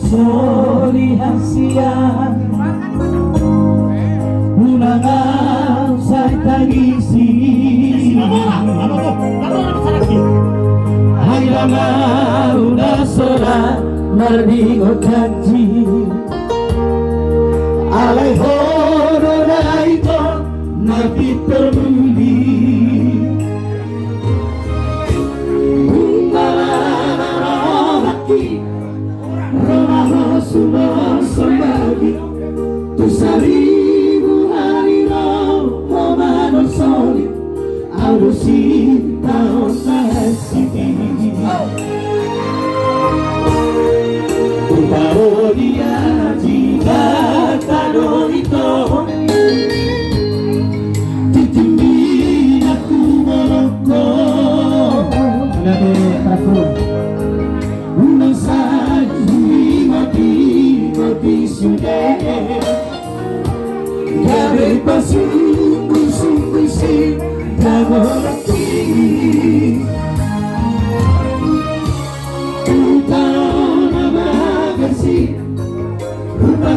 Sorry hasia unangan saya tangisi Hai lama udah sorak mardigo janji Alai horo naito nabi termuli Umbalana rohaki Romaho sumo somagi Tu saribu hariro Romano soli Alusita osasiti Parodia jika tado ito Titimbi aku moloko Nade takut Unang sajui mati sudah Gabe pasungguh-sungguh si Dagolaki Rupa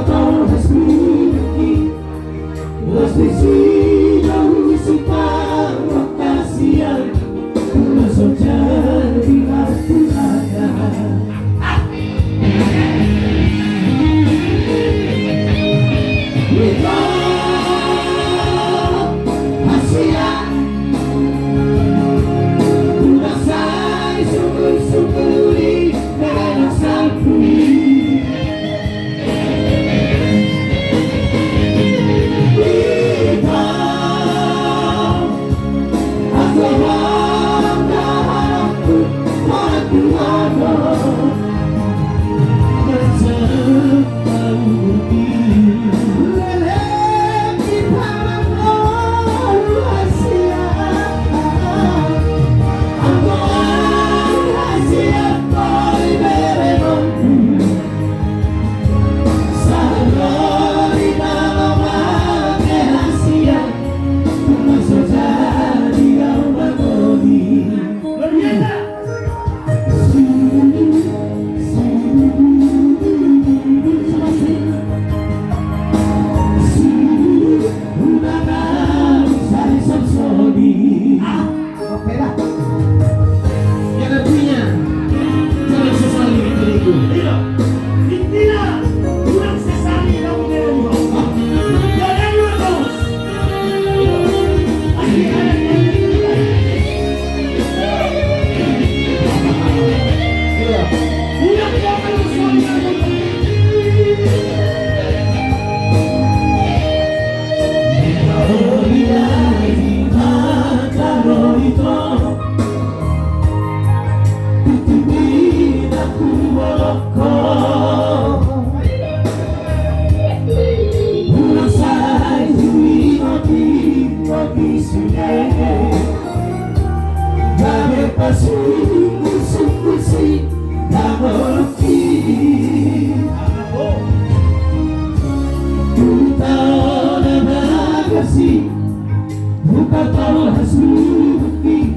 kau harus memiliki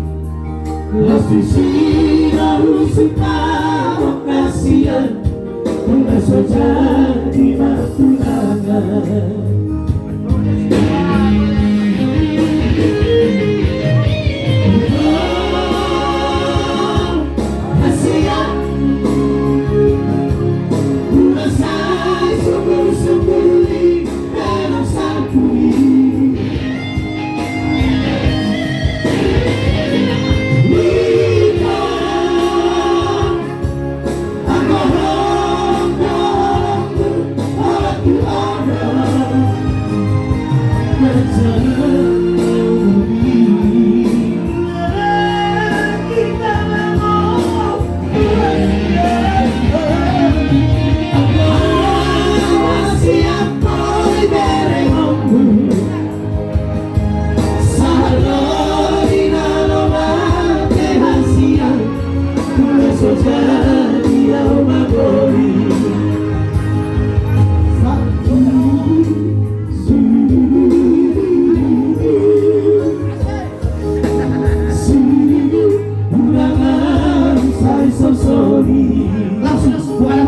Los disini suka kasihan Masuk jadi hati ada Kita hasian Udah saya syukur-syukuri Dan sampuni Langsung buat